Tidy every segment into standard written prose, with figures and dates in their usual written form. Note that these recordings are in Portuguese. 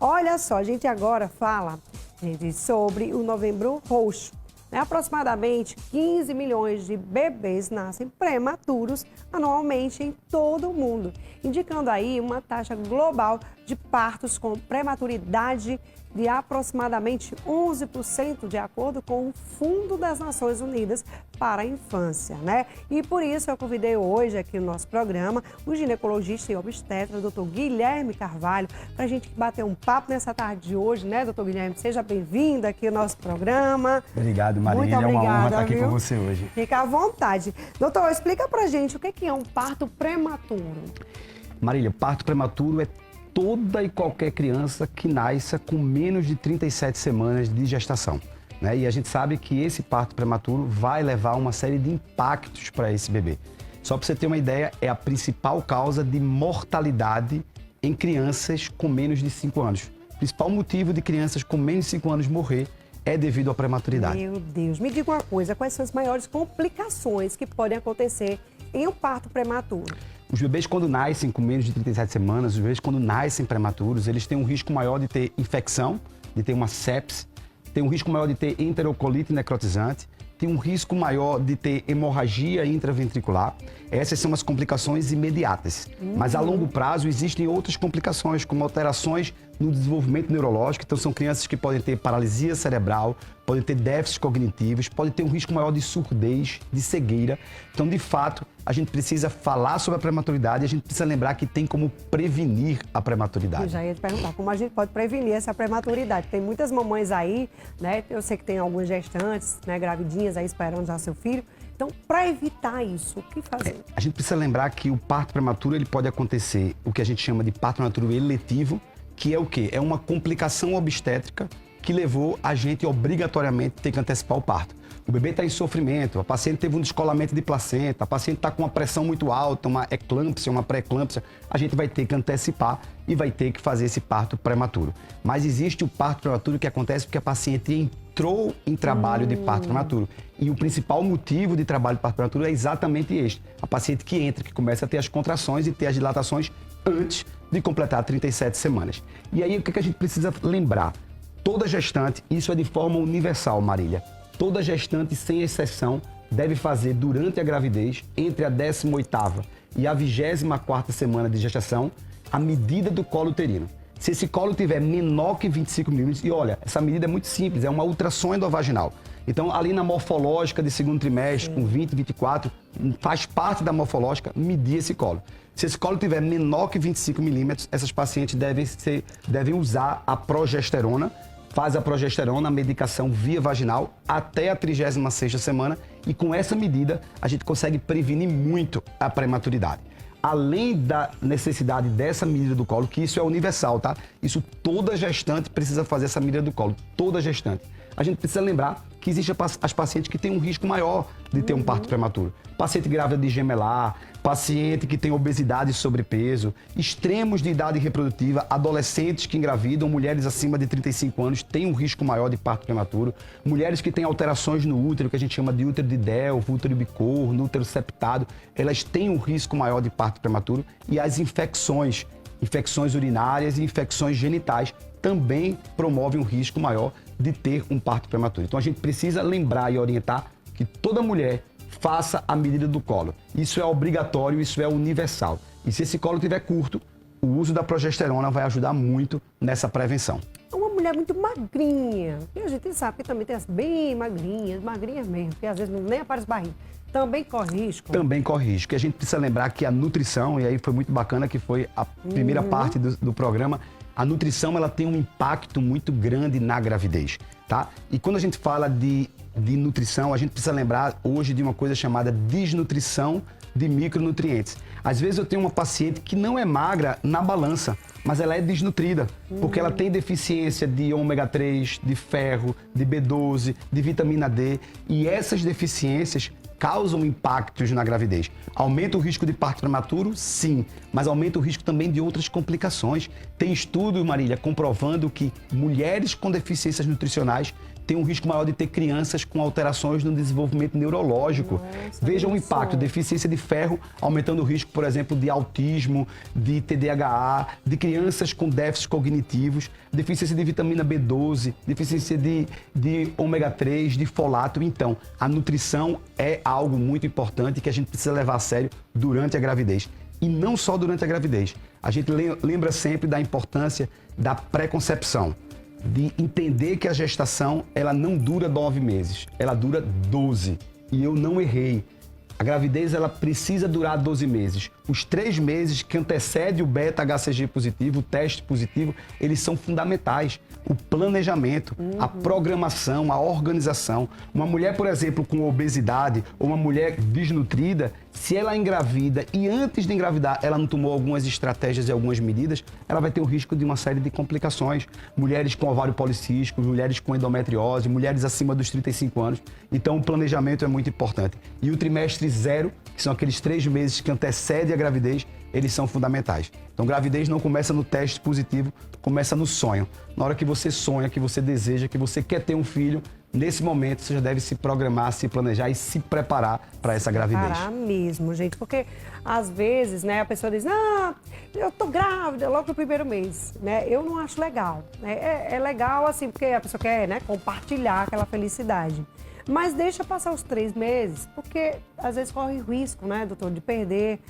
Olha só, a gente agora fala, gente, sobre o Novembro Roxo. Aproximadamente 15 milhões de bebês nascem prematuros anualmente em todo o mundo, indicando aí uma taxa global de partos com prematuridade de aproximadamente 11%, de acordo com o Fundo das Nações Unidas para a Infância, né? E por isso eu convidei hoje aqui no nosso programa o ginecologista e obstetra, doutor Guilherme Carvalho, para a gente bater um papo nessa tarde de hoje, né, doutor Guilherme? Seja bem-vindo aqui ao nosso programa. Obrigado, Marília. Muito obrigada, é uma honra estar aqui viu? com você hoje. Fica à vontade. Doutor, explica pra gente o que é um parto prematuro. Marília, parto prematuro é toda e qualquer criança que nasça com menos de 37 semanas de gestação, né? E a gente sabe que esse parto prematuro vai levar uma série de impactos para esse bebê. Só para você ter uma ideia, é a principal causa de mortalidade em crianças com menos de 5 anos. O principal motivo de crianças com menos de 5 anos morrer é devido à prematuridade. Meu Deus, me diga uma coisa, quais são as maiores complicações que podem acontecer em um parto prematuro? Os bebês, quando nascem com menos de 37 semanas, os bebês, quando nascem prematuros, eles têm um risco maior de ter infecção, de ter uma sepse, tem um risco maior de ter enterocolite necrotizante, tem um risco maior de ter hemorragia intraventricular. Essas são as complicações imediatas. Mas a longo prazo existem outras complicações, como alterações no desenvolvimento neurológico. Então são crianças que podem ter paralisia cerebral, podem ter déficits cognitivos, podem ter um risco maior de surdez, de cegueira. Então, de fato, a gente precisa falar sobre a prematuridade e a gente precisa lembrar que tem como prevenir a prematuridade. Eu já ia te perguntar como a gente pode prevenir essa prematuridade. Tem muitas mamães aí, né? Eu sei que tem algumas gestantes, né, gravidinhas aí esperando já seu filho. Então, para evitar isso, o que fazer? A gente precisa lembrar que o parto prematuro ele pode acontecer, o que a gente chama de parto prematuro eletivo, que é o quê? É uma complicação obstétrica que levou a gente obrigatoriamente a ter que antecipar o parto. O bebê está em sofrimento, a paciente teve um descolamento de placenta, a paciente está com uma pressão muito alta, uma eclâmpsia, uma pré-eclâmpsia, a gente vai ter que antecipar e vai ter que fazer esse parto prematuro. Mas existe o parto prematuro que acontece porque a paciente entrou em trabalho de parto prematuro. E o principal motivo de trabalho de parto prematuro é exatamente este. A paciente que entra, que começa a ter as contrações e ter as dilatações antes de completar 37 semanas. E aí o que a gente precisa lembrar? Toda gestante, isso é de forma universal, Marília, toda gestante, sem exceção, deve fazer durante a gravidez, entre a 18ª e a 24ª semana de gestação, a medida do colo uterino. Se esse colo tiver menor que 25 milímetros, e olha, essa medida é muito simples, é uma ultrassom endovaginal. Então, ali na morfológica de segundo trimestre, com 20, 24, faz parte da morfológica medir esse colo. Se esse colo tiver menor que 25 milímetros, essas pacientes devem usar a progesterona, faz a progesterona, a medicação via vaginal, até a 36ª semana, e com essa medida a gente consegue prevenir muito a prematuridade. Além da necessidade dessa medida do colo, que isso é universal, tá? Isso toda gestante precisa fazer essa medida do colo, toda gestante. A gente precisa lembrar que existem as pacientes que têm um risco maior de ter um parto prematuro. Paciente grávida de gemelar, paciente que tem obesidade e sobrepeso, extremos de idade reprodutiva, adolescentes que engravidam, mulheres acima de 35 anos têm um risco maior de parto prematuro, mulheres que têm alterações no útero, que a gente chama de útero de Delphi, útero bicorno, útero septado, elas têm um risco maior de parto prematuro, e as infecções urinárias e infecções genitais também promovem um risco maior de ter um parto prematuro. Então a gente precisa lembrar e orientar que toda mulher faça a medida do colo. Isso é obrigatório, isso é universal. E se esse colo estiver curto, o uso da progesterona vai ajudar muito nessa prevenção. Uma mulher muito magrinha, e a gente sabe que também tem as bem magrinhas mesmo, que às vezes nem aparece barriga. Também corre risco? Também corre risco. E a gente precisa lembrar que a nutrição, e aí foi muito bacana que foi a primeira parte do programa, a nutrição ela tem um impacto muito grande na gravidez, tá? E quando a gente fala de nutrição, a gente precisa lembrar hoje de uma coisa chamada desnutrição de micronutrientes. Às vezes eu tenho uma paciente que não é magra na balança, mas ela é desnutrida, porque ela tem deficiência de ômega 3, de ferro, de B12, de vitamina D, e essas deficiências causam impactos na gravidez. Aumenta o risco de parto prematuro? Sim, mas aumenta o risco também de outras complicações. Tem estudo, Marília, comprovando que mulheres com deficiências nutricionais tem um risco maior de ter crianças com alterações no desenvolvimento neurológico. Veja o impacto, deficiência de ferro, aumentando o risco, por exemplo, de autismo, de TDAH, de crianças com déficits cognitivos, deficiência de vitamina B12, deficiência de ômega 3, de folato. Então, a nutrição é algo muito importante que a gente precisa levar a sério durante a gravidez. E não só durante a gravidez. A gente lembra sempre da importância da pré-concepção, de entender que a gestação ela não dura 9 meses, ela dura 12. E eu não errei. A gravidez ela precisa durar 12 meses. Os 3 meses que antecedem o beta-HCG positivo, o teste positivo, eles são fundamentais. O planejamento, a programação, a organização. Uma mulher, por exemplo, com obesidade ou uma mulher desnutrida, se ela engravida e antes de engravidar ela não tomou algumas estratégias e algumas medidas, ela vai ter o risco de uma série de complicações. Mulheres com ovário policístico, mulheres com endometriose, mulheres acima dos 35 anos. Então, o planejamento é muito importante. E o trimestre 0, que são aqueles 3 meses que antecedem a gravidez, eles são fundamentais. Então, gravidez não começa no teste positivo, começa no sonho. Na hora que você sonha, que você deseja, que você quer ter um filho, nesse momento você já deve se programar, se planejar e se preparar para essa gravidez. Preparar mesmo, gente, porque às vezes, né, a pessoa diz, eu tô grávida logo no primeiro mês, né? Eu não acho legal, né? É legal assim, porque a pessoa quer, né, compartilhar aquela felicidade. Mas deixa passar os 3 meses, porque às vezes corre o risco, né, doutor, de perder,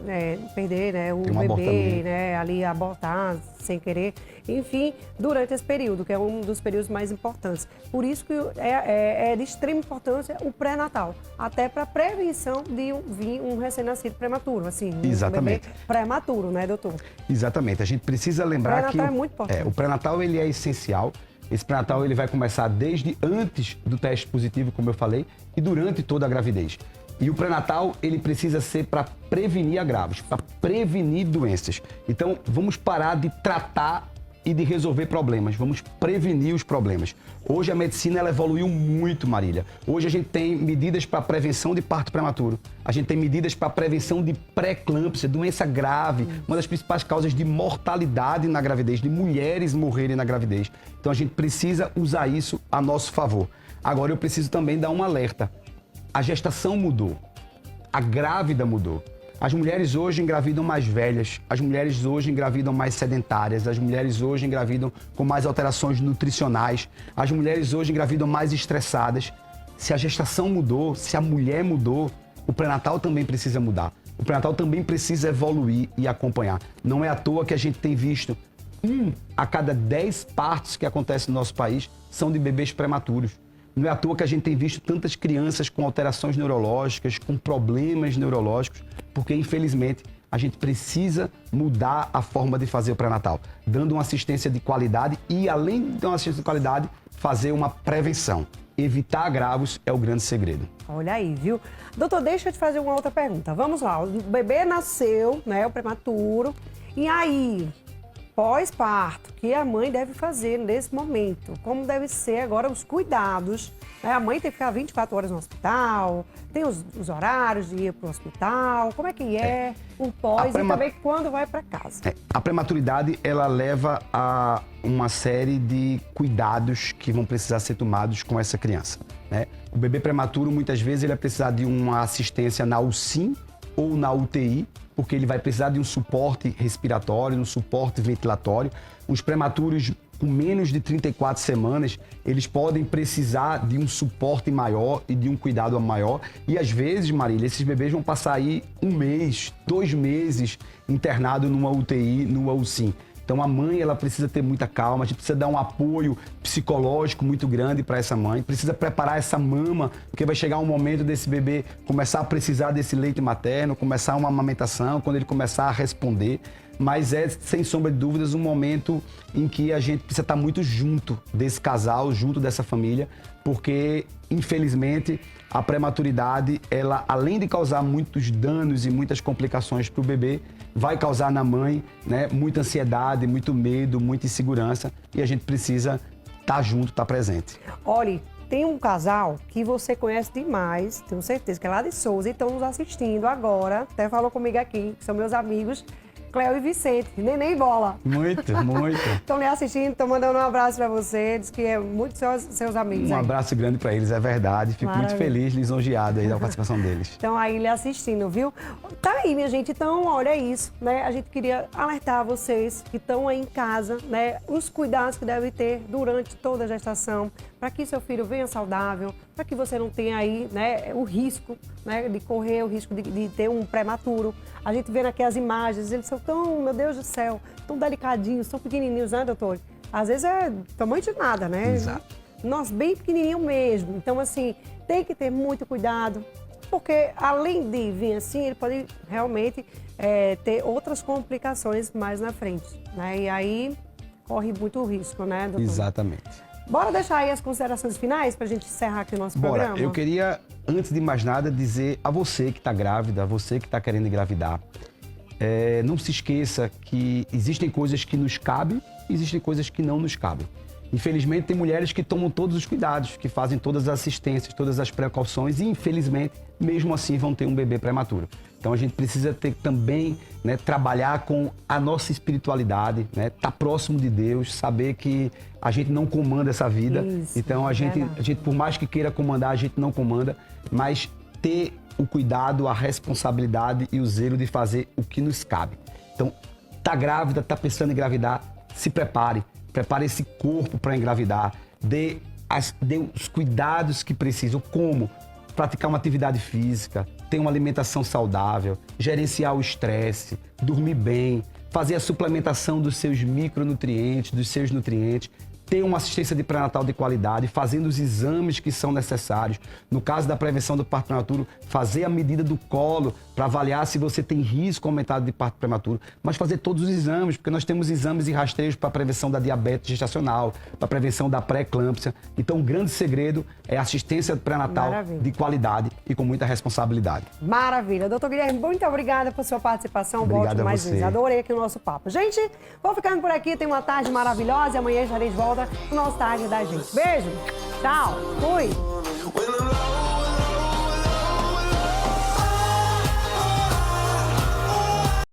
né, o bebê, né, ali abortar sem querer. Enfim, durante esse período, que é um dos períodos mais importantes. Por isso que é de extrema importância o pré-natal, até para prevenção de vir um recém-nascido prematuro, assim. Exatamente. Um bebê prematuro, né, doutor? Exatamente. A gente precisa lembrar que O pré-natal é muito importante. O pré-natal ele é essencial. Esse pré-natal ele vai começar desde antes do teste positivo, como eu falei, e durante toda a gravidez. E o pré-natal ele precisa ser para prevenir agravos, para prevenir doenças. Então, vamos parar de tratar e de resolver problemas, vamos prevenir os problemas. Hoje a medicina ela evoluiu muito, Marília. Hoje a gente tem medidas para prevenção de parto prematuro, a gente tem medidas para prevenção de pré-eclâmpsia, doença grave, uma das principais causas de mortalidade na gravidez, de mulheres morrerem na gravidez. Então a gente precisa usar isso a nosso favor. Agora eu preciso também dar um alerta. A gestação mudou, a grávida mudou. As mulheres hoje engravidam mais velhas, as mulheres hoje engravidam mais sedentárias, as mulheres hoje engravidam com mais alterações nutricionais, as mulheres hoje engravidam mais estressadas. Se a gestação mudou, se a mulher mudou, o pré-natal também precisa mudar. O pré-natal também precisa evoluir e acompanhar. Não é à toa que a gente tem visto 1 a cada 10 partos que acontecem no nosso país são de bebês prematuros. Não é à toa que a gente tem visto tantas crianças com alterações neurológicas, com problemas neurológicos, porque, infelizmente, a gente precisa mudar a forma de fazer o pré-natal, dando uma assistência de qualidade e, além de uma assistência de qualidade, fazer uma prevenção. Evitar agravos é o grande segredo. Olha aí, viu? Doutor, deixa eu te fazer uma outra pergunta. Vamos lá, o bebê nasceu, né, o prematuro, e aí, pós-parto, que a mãe deve fazer nesse momento? Como deve ser agora os cuidados? A mãe tem que ficar 24 horas no hospital, tem os horários de ir para o hospital, como é que é o pós e também quando vai para casa? A prematuridade, ela leva a uma série de cuidados que vão precisar ser tomados com essa criança, né? O bebê prematuro, muitas vezes, ele vai precisar de uma assistência na UCIM ou na UTI, porque ele vai precisar de um suporte respiratório, um suporte ventilatório. Os prematuros com menos de 34 semanas, eles podem precisar de um suporte maior e de um cuidado maior. E às vezes, Marília, esses bebês vão passar aí 1 mês, 2 meses internado numa UTI, numa UCIM. Então a mãe, ela precisa ter muita calma, a gente precisa dar um apoio psicológico muito grande para essa mãe, precisa preparar essa mama, porque vai chegar um momento desse bebê começar a precisar desse leite materno, começar uma amamentação, quando ele começar a responder. Mas é, sem sombra de dúvidas, um momento em que a gente precisa estar muito junto desse casal, junto dessa família, porque, infelizmente, a prematuridade, ela, além de causar muitos danos e muitas complicações para o bebê, vai causar na mãe, né, muita ansiedade, muito medo, muita insegurança, e a gente precisa estar junto, estar presente. Olha, tem um casal que você conhece demais, tenho certeza que é lá de Souza, e estão nos assistindo agora, até falou comigo aqui, que são meus amigos, Cléo e Vicente, neném bola. Muito, muito. Estão lhe assistindo, estão mandando um abraço para você, diz que é muito seus amigos. Um abraço grande para eles, é verdade. Fico muito feliz, lisonjeado aí da participação deles. Estão aí lhe assistindo, viu? Tá aí, minha gente. Então, olha, é isso, né? A gente queria alertar vocês que estão aí em casa, né? Os cuidados que devem ter durante toda a gestação, para que seu filho venha saudável, para que você não tenha aí, né, o risco, né, de correr o risco de ter um prematuro. A gente vê aqui as imagens, eles são tão, meu Deus do céu, tão delicadinhos, tão pequenininhos, né, doutor? Às vezes é tamanho de nada, né? Exato. Nós bem pequenininho mesmo. Então, assim, tem que ter muito cuidado, porque além de vir assim, ele pode realmente ter outras complicações mais na frente, né? E aí corre muito risco, né, doutor? Exatamente. Bora deixar aí as considerações finais para a gente encerrar aqui o nosso Bora. programa? Eu queria, antes de mais nada, dizer a você que está grávida, a você que está querendo engravidar, não se esqueça que existem coisas que nos cabem e existem coisas que não nos cabem. Infelizmente, tem mulheres que tomam todos os cuidados, que fazem todas as assistências, todas as precauções e, infelizmente, mesmo assim vão ter um bebê prematuro. Então, a gente precisa ter também, né, trabalhar com a nossa espiritualidade, né, tá próximo de Deus, saber que a gente não comanda essa vida. Isso, então, a gente, por mais que queira comandar, a gente não comanda, mas ter o cuidado, a responsabilidade e o zelo de fazer o que nos cabe. Então, tá grávida, tá pensando em engravidar, se prepare. Prepare esse corpo para engravidar, dê os cuidados que precisam, como praticar uma atividade física, ter uma alimentação saudável, gerenciar o estresse, dormir bem, fazer a suplementação dos seus micronutrientes, dos seus nutrientes, ter uma assistência de pré-natal de qualidade, fazendo os exames que são necessários. No caso da prevenção do parto prematuro, fazer a medida do colo para avaliar se você tem risco aumentado de parto prematuro, mas fazer todos os exames, porque nós temos exames e rastreios para a prevenção da diabetes gestacional, para a prevenção da pré-eclâmpsia. Então, o grande segredo é a assistência pré-natal de qualidade e com muita responsabilidade. Maravilha. Doutor Guilherme, muito obrigada por sua participação. Obrigado mais vezes. Adorei aqui o nosso papo. Gente, vou ficando por aqui. Tenha uma tarde maravilhosa e amanhã estarei de volta no nosso Tarde da Gente. Beijo. Tchau. Fui.